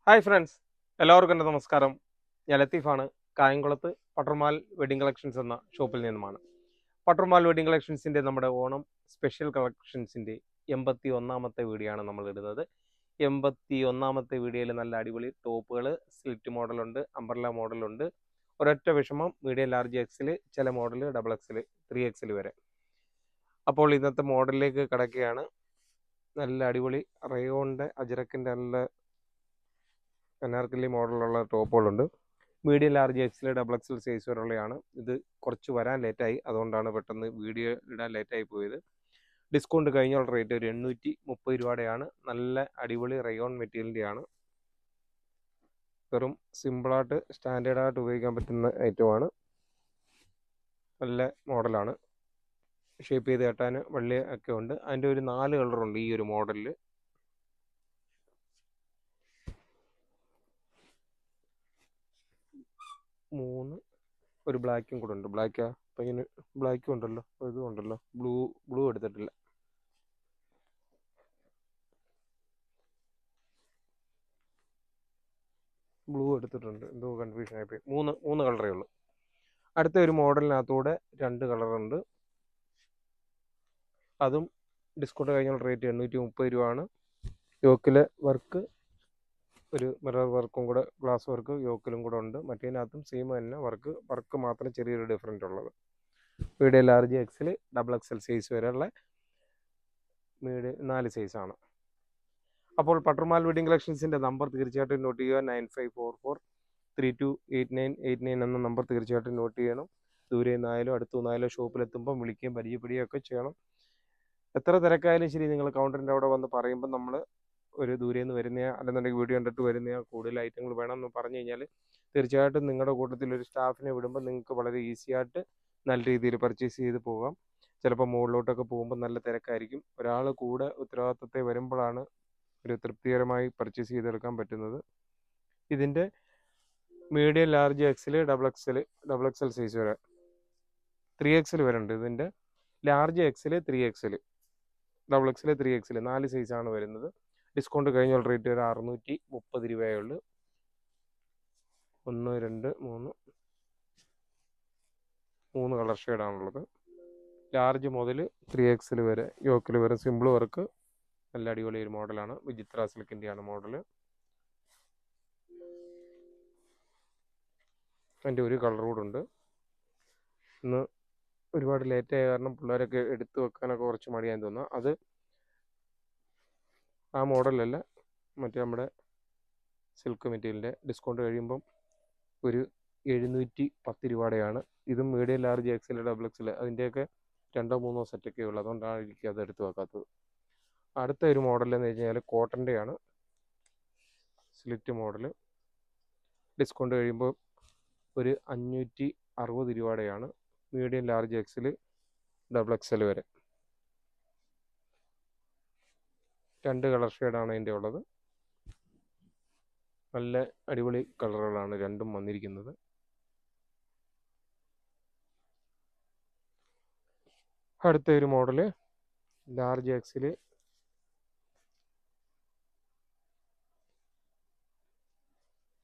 Hi friends, എല്ലാവർക്കും എൻ്റെ നമസ്കാരം. ഞാൻ ലത്തീഫാണ്. കായംകുളത്ത് പട്ടർമാൽ വെഡിങ് കളക്ഷൻസ് എന്ന ഷോപ്പിൽ നിന്നുമാണ്. പട്ടർമാൽ വെഡിങ് കളക്ഷൻസിൻ്റെ നമ്മുടെ ഓണം സ്പെഷ്യൽ കളക്ഷൻസിൻ്റെ 81ാമത്തെ വീഡിയോ ആണ് നമ്മൾ ഇടുന്നത്. 81ാമത്തെ വീഡിയോയിൽ നല്ല അടിപൊളി ടോപ്പുകൾ, സ്ലിറ്റ് മോഡലുണ്ട്, അംബ്രല്ല മോഡലുണ്ട്. ഒരൊറ്റ വിഷമം, മീഡിയം ലാർജ് എക്സിൽ, ചില മോഡൽ ഡബിൾ എക്സിൽ, 3XL വരെ. അപ്പോൾ ഇന്നത്തെ മോഡലിലേക്ക് കിടക്കുകയാണ്. നല്ല അടിപൊളി റയോണിൻ്റെ അജരക്കിൻ്റെ നല്ല അനാർക്കലി മോഡലുള്ള ടോപ്പുകളുണ്ട്. Medium large XL, double XL size വരെയുള്ളതാണ്. ഇത് കുറച്ച് വരാൻ ലേറ്റായി, അതുകൊണ്ടാണ് പെട്ടെന്ന് വീഡിയോ ഇടാൻ ലേറ്റായി പോയത്. ഡിസ്കൗണ്ട് കഴിഞ്ഞുള്ള റേറ്റ് ഒരു 830 രൂപയുടെയാണ്. നല്ല അടിപൊളി റയോൺ മെറ്റീരിയലിൻ്റെയാണ്. വെറും സിമ്പിളായിട്ട് സ്റ്റാൻഡേർഡായിട്ട് ഉപയോഗിക്കാൻ പറ്റുന്ന ഐറ്റമാണ്. നല്ല മോഡലാണ്. ഷേപ്പ് ചെയ്ത് കെട്ടാൻ വള്ളി ഒക്കെ ഉണ്ട്. അതിൻ്റെ ഒരു 4 കളറുണ്ട് ഈ ഒരു മോഡലിൽ. ഒരു ബ്ലാക്കും കൂടെ ഉണ്ട്. ബ്ലാക്കാ അപ്പം ഇങ്ങനെ ബ്ലാക്കും ഉണ്ടല്ലോ, ഇതും ഉണ്ടല്ലോ. ബ്ലൂ എടുത്തിട്ടില്ല. ബ്ലൂ എടുത്തിട്ടുണ്ട്, എന്തോ കൺഫ്യൂഷൻ ആയിപ്പോയി. മൂന്ന് കളറേ ഉള്ളൂ. അടുത്ത ഒരു മോഡലിനകത്തൂടെ 2 കളറുണ്ട്. അതും ഡിസ്കൗണ്ട് കഴിഞ്ഞുള്ള റേറ്റ് 830 രൂപയാണ്. യോക്കിലെ വർക്ക്, ഒരു മിറർ വർക്കും കൂടെ, ഗ്ലാസ് വർക്ക് യോക്കിലും കൂടെ ഉണ്ട്. മറ്റേതിനകത്തും സെയിം തന്നെ വർക്ക് മാത്രം ചെറിയൊരു ഡിഫറൻറ്റ് ഉള്ളത്. Medium large XL, double XL size വരെയുള്ള 4 സൈസാണ്. അപ്പോൾ പട്ടർമാൽ വെഡിങ് കളക്ഷൻസിൻ്റെ നമ്പർ തീർച്ചയായിട്ടും നോട്ട് ചെയ്യുക. 9544328989 എന്ന നമ്പർ തീർച്ചയായിട്ടും നോട്ട് ചെയ്യണം. ദൂരെ നിന്നായാലും അടുത്തു നിന്നായാലും ഷോപ്പിലെത്തുമ്പം വിളിക്കുകയും പരിചയപ്പെടുകയൊക്കെ ചെയ്യണം. എത്ര തിരക്കായാലും ശരി, നിങ്ങൾ കൗണ്ടറിൻ്റെ അവിടെ വന്ന് പറയുമ്പോൾ നമ്മൾ ഒരു ദൂരെ നിന്ന് വരുന്നയാ, അല്ലെന്നുണ്ടെങ്കിൽ വീഡിയോ കണ്ടിട്ട് വരുന്നയാ, കൂടുതൽ ഐറ്റങ്ങൾ വേണമെന്ന് പറഞ്ഞു കഴിഞ്ഞാൽ തീർച്ചയായിട്ടും നിങ്ങളുടെ കൂട്ടത്തിൽ ഒരു സ്റ്റാഫിനെ വിടുമ്പോൾ നിങ്ങൾക്ക് വളരെ ഈസി ആയിട്ട് നല്ല രീതിയിൽ പർച്ചേസ് ചെയ്ത് പോകാം. ചിലപ്പോൾ മുകളിലോട്ടൊക്കെ പോകുമ്പോൾ നല്ല തിരക്കായിരിക്കും. ഒരാൾ കൂടെ ഉത്തരവാദിത്തത്തെ വരുമ്പോഴാണ് ഒരു തൃപ്തികരമായി പർച്ചേസ് ചെയ്തെടുക്കാൻ പറ്റുന്നത്. ഇതിൻ്റെ medium large XL, double XL size വരെ, 3XL വരെ ഉണ്ട്. ഇതിൻ്റെ ലാർജ് എക്സിൽ, 3XL, ഡബിൾ എക്സിൽ, 3XL 4 സൈസാണ് വരുന്നത്. ഡിസ്കൗണ്ട് കഴിഞ്ഞുള്ള റേറ്റ് ഒരു 630 രൂപയേ ഉള്ളൂ. 1 2 3 കളർ ഷെയ്ഡാണുള്ളത്. ലാർജ് മുതൽ 3XL വരെ യോക്കിൽ വരെ സിമ്പിൾ വർക്ക്, നല്ല അടിപൊളി ഒരു മോഡലാണ്. വിചിത്ര സിൽക്കിൻ്റെയാണ് മോഡൽ. അതിൻ്റെ ഒരു കളർ കൂടെ ഉണ്ട്. ഇന്ന് ഒരുപാട് ലേറ്റായ കാരണം പിള്ളേരൊക്കെ എടുത്തു വെക്കാനൊക്കെ കുറച്ച് മടിയാന്ന് തോന്നുന്നു. അത് ആ മോഡലല്ല, മറ്റേ നമ്മുടെ സിൽക്ക് മെറ്റീരിയലിൻ്റെ ഡിസ്കൗണ്ട് കഴിയുമ്പം ഒരു 710 രൂപയുടെയാണ്. ഇതും മീഡിയം ലാർജ് എക്സിൽ, ഡബിൾ എക്സിൽ, അതിൻ്റെയൊക്കെ 2-3 സെറ്റൊക്കെ ഉള്ളൂ. അതുകൊണ്ടാണ് എനിക്ക് അത് എടുത്ത് വെക്കാത്തത്. അടുത്ത ഒരു മോഡൽ എന്ന് വെച്ച് കഴിഞ്ഞാൽ കോട്ടൻ്റെയാണ്, സ്ലിറ്റ് മോഡൽ. ഡിസ്കൗണ്ട് കഴിയുമ്പോൾ ഒരു 560 രൂപയുടെയാണ്. Medium large XL, double XL വരെ 2 കളർ ഷെയ്ഡാണ് അതിൻ്റെ ഉള്ളത്. നല്ല അടിപൊളി കളറുകളാണ് രണ്ടും വന്നിരിക്കുന്നത്. അടുത്ത ഒരു മോഡൽ ലാർജ് എക്സിൽ,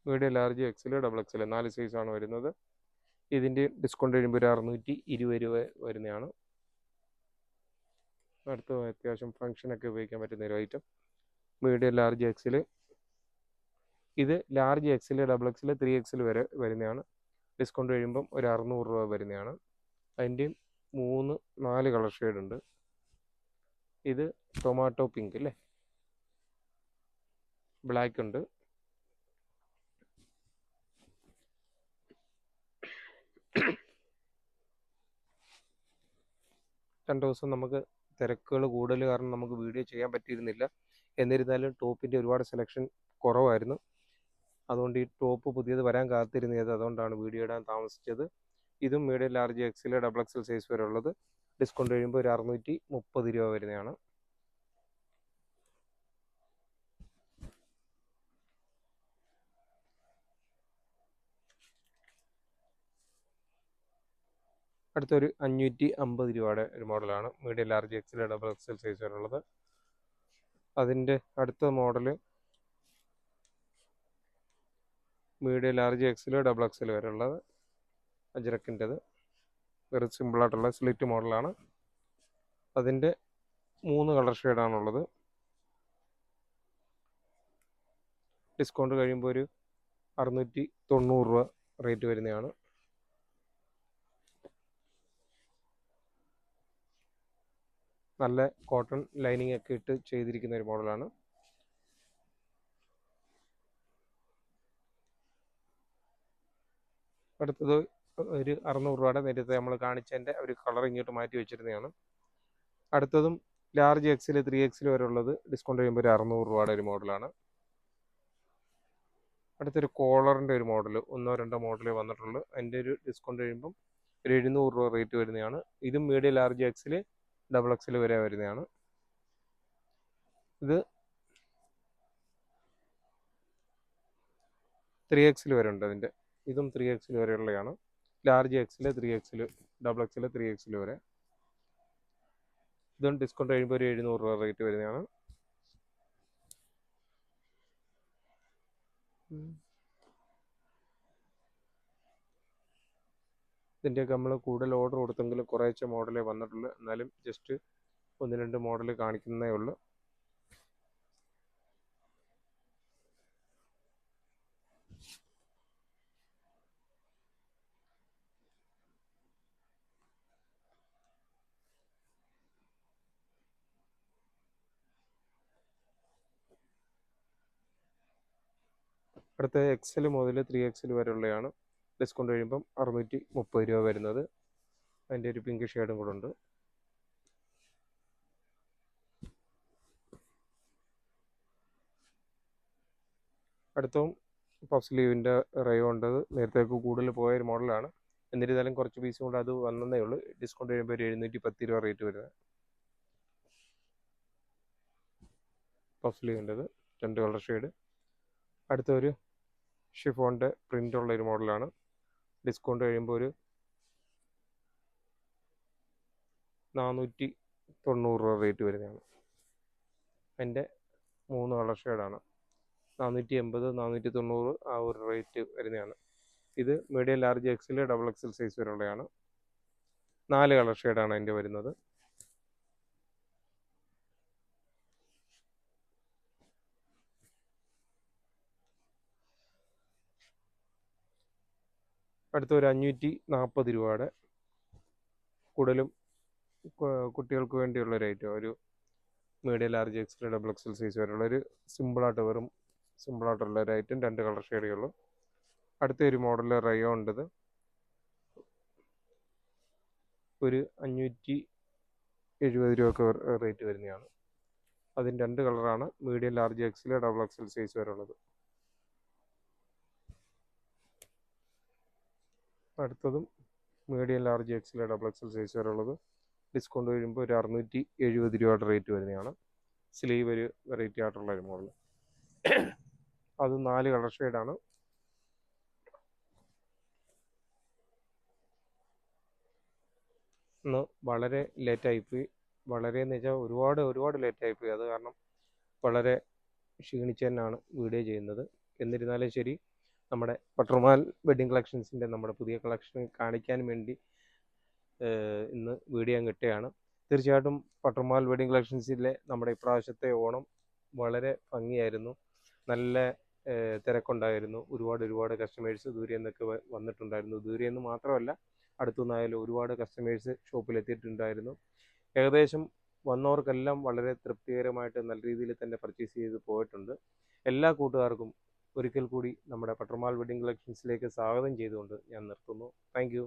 മീഡിയം ലാർജ് എക്സിൽ, ഡബിൾ എക്സിൽ 4 സൈസാണ് വരുന്നത്. ഇതിൻ്റെ ഡിസ്കൗണ്ട് കഴിയുമ്പോൾ ഒരു 620 രൂപ വരുന്നതാണ്. അടുത്ത അത്യാവശ്യം ഫങ്ഷനൊക്കെ ഉപയോഗിക്കാൻ പറ്റുന്ന ഒരു ഐറ്റം, മീഡിയം ലാർജ് എക്സിൽ. ഇത് ലാർജ് എക്സിൽ, ഡബിൾ എക്സിൽ, 3XL വരെ വരുന്നതാണ്. ഡിസ്കൗണ്ട് കഴിയുമ്പം ഒരു 600 രൂപ വരുന്നതാണ്. അതിൻ്റെയും 4 കളർ ഷെയ്ഡ് ഉണ്ട്. ഇത് ടൊമാറ്റോ പിങ്ക് അല്ലേ, ബ്ലാക്ക് ഉണ്ട്. രണ്ട് ദിവസം നമുക്ക് തിരക്കുകൾ കൂടുതൽ കാരണം നമുക്ക് വീഡിയോ ചെയ്യാൻ പറ്റിയിരുന്നില്ല. എന്നിരുന്നാലും ടോപ്പിൻ്റെ ഒരുപാട് സെലക്ഷൻ കുറവായിരുന്നു. അതുകൊണ്ട് ഈ ടോപ്പ് പുതിയത് വരാൻ കാത്തിരുന്നത്, അതുകൊണ്ടാണ് വീഡിയോ ഇടാൻ താമസിച്ചത്. ഇതും medium large XL, double XL size വരെ ഉള്ളത്. ഡിസ്കൗണ്ട് കഴിയുമ്പോൾ ഒരു 630 രൂപ വരുന്നതാണ്. അടുത്തൊരു 550 രൂപയുടെ ഒരു മോഡലാണ്, medium large XL, double XL size വരെ ഉള്ളത്. അതിൻ്റെ അടുത്ത model medium large XL double XL വരെ ഉള്ളത് അജ്രക്കിൻ്റെത് വെറും സിമ്പിളായിട്ടുള്ള സ്ലിറ്റ് മോഡലാണ്. അതിൻ്റെ 3 കളർ ഷെയ്ഡാണുള്ളത്. ഡിസ്കൗണ്ട് കഴിയുമ്പോൾ ഒരു 690 രൂപ റേറ്റ് വരുന്നതാണ്. നല്ല കോട്ടൺ ലൈനിങ് ഒക്കെ ഇട്ട് ചെയ്തിരിക്കുന്ന ഒരു മോഡലാണ്. അടുത്തത് ഒരു 600 രൂപയുടെ നേരത്തെ നമ്മൾ കാണിച്ചതിൻ്റെ ഒരു കളർ ഇങ്ങോട്ട് മാറ്റി വെച്ചിരുന്നതാണ്. അടുത്തതും ലാർജ് എക്സിൽ 3XL വരെ ഉള്ളത് ഡിസ്കൗണ്ട് കഴിയുമ്പോൾ ഒരു 600 രൂപയുടെ ഒരു മോഡലാണ്. അടുത്തൊരു കോളറിൻ്റെ ഒരു മോഡൽ 1-2 മോഡലേ വന്നിട്ടുള്ളൂ. അതിൻ്റെ ഒരു ഡിസ്കൗണ്ട് കഴിയുമ്പം ഒരു 700 രൂപ റേറ്റ് വരുന്നതാണ്. ഇതും മീഡിയം ലാർജ് എക്സിൽ ഡബിൾ എക്സിൽ വരെ വരുന്നതാണ്. ഇത് 3XL വരെ ഉണ്ട് അതിൻ്റെ. ഇതും 3XL വരെയുള്ളതാണ്. ലാർജ് എക്സിൽ 3XL ഡബിൾ എക്സിൽ 3XL വരെ. ഇതും ഡിസ്കൗണ്ട് കഴിയുമ്പോൾ ഒരു 700 രൂപ റേറ്റ് വരുന്നതാണ്. ഇതിൻ്റെയൊക്കെ നമ്മൾ കൂടുതൽ ഓർഡർ കൊടുത്തെങ്കിൽ കുറേശ്ശെ മോഡലേ വന്നിട്ടുള്ളൂ. എന്നാലും ജസ്റ്റ് 1-2 മോഡൽ കാണിക്കുന്നേ ഉള്ളൂ. അടുത്ത XL മുതൽ 3XL വരെയുള്ളതാണ്. ഡിസ്കൗണ്ട് കഴിയുമ്പം 630 രൂപ വരുന്നത്. അതിൻ്റെ ഒരു പിങ്ക് ഷെയ്ഡും കൂടെ ഉണ്ട്. അടുത്തതും പഫ് സ്ലീവിൻ്റെ റയോണ്ടത് നേരത്തേക്ക് കൂടുതൽ പോയൊരു മോഡലാണ്. എന്നിരുന്നാലും കുറച്ച് പീസും കൂടെ അത് വന്നതേ ഉള്ളൂ. ഡിസ്കൗണ്ട് കഴിയുമ്പോൾ ഒരു 710 രൂപ റേറ്റ് വരുന്നത്. പഫ് സ്ലീവിൻ്റെത് 2 കളർ ഷെയ്ഡ്. അടുത്തൊരു ഷിഫോണിൻ്റെ പ്രിൻ്റ് ഉള്ള ഒരു മോഡലാണ്. ഡിസ്കൗണ്ട് കഴിയുമ്പോൾ ഒരു 490 രൂപ റേറ്റ് വരുന്നതാണ്. അതിൻ്റെ 3 കളർ ഷെയ്ഡാണ്. 480, 490 ആ ഒരു റേറ്റ് വരുന്നതാണ്. ഇത് medium large XL double XL size വരെയുള്ളതാണ്. 4 കളർ ഷെയ്ഡാണ് അതിൻ്റെ വരുന്നത്. അടുത്ത ഒരു 540 രൂപയുടെ കൂടുതലും കുട്ടികൾക്ക് വേണ്ടിയുള്ള ഒരു ഐറ്റം. ഒരു medium large XL double XL size വരെയുള്ള ഒരു സിമ്പിളായിട്ട് വെറും സിമ്പിളായിട്ടുള്ള ഒരു ഐറ്റം. 2 കളർ ഷെയ്ഡേ ഉള്ളൂ. അടുത്ത ഒരു മോഡൽ റയോ ഉണ്ടത്. ഒരു 570 രൂപയൊക്കെ റേറ്റ് വരുന്നതാണ്. അതിന് 2 കളറാണ്. Medium large XL double XL size വരെ ഉള്ളത്. അടുത്തതും medium large XL double XL size വരെ ഉള്ളത്. ഡിസ്കൗണ്ട് വരുമ്പോൾ ഒരു 670 രൂപയുടെ റേറ്റ് വരുന്നതാണ്. സ്ലീവ് ഒരു വെറൈറ്റി ആയിട്ടുള്ള ഒരു മോഡൽ. അത് 4 കളർ ഷെയ്ഡാണ്. ഇന്ന് വളരെ ലേറ്റായിപ്പോയി. വളരെ എന്ന് വെച്ചാൽ ഒരുപാട് ലേറ്റായിപ്പോയി. അത് കാരണം വളരെ ക്ഷീണിച്ച് തന്നെയാണ് വീഡിയോ ചെയ്യുന്നത്. എന്നിരുന്നാലും ശരി, നമ്മുടെ പട്രുമാൽ വെഡ്ഡിങ് കളക്ഷൻസിൻ്റെ നമ്മുടെ പുതിയ കളക്ഷൻ കാണിക്കാൻ വേണ്ടി ഇന്ന് വീഡിയോ കിട്ടുകയാണ്. തീർച്ചയായിട്ടും പട്രുമാൽ വെഡ്ഡിങ് കളക്ഷൻസിലെ നമ്മുടെ ഇപ്രാവശ്യത്തെ ഓണം വളരെ ഭംഗിയായിരുന്നു. നല്ല തിരക്കുണ്ടായിരുന്നു. ഒരുപാട് കസ്റ്റമേഴ്സ് ദൂരെ നിന്നൊക്കെ വന്നിട്ടുണ്ടായിരുന്നു. ദൂരെ നിന്ന് മാത്രമല്ല, അടുത്തുനിന്നായാലും ഒരുപാട് കസ്റ്റമേഴ്സ് ഷോപ്പിലെത്തിയിട്ടുണ്ടായിരുന്നു. ഏകദേശം വന്നവർക്കെല്ലാം വളരെ തൃപ്തികരമായിട്ട് നല്ല രീതിയിൽ തന്നെ പർച്ചേസ് ചെയ്ത് പോയിട്ടുണ്ട്. എല്ലാ കൂട്ടുകാർക്കും ഒരിക്കൽ കൂടി നമ്മുടെ പട്രുമാൽ വെഡ്ഡിങ് കളക്ഷൻസിലേക്ക് സ്വാഗതം ചെയ്തുകൊണ്ട് ഞാൻ നിർത്തുന്നു. Thank you.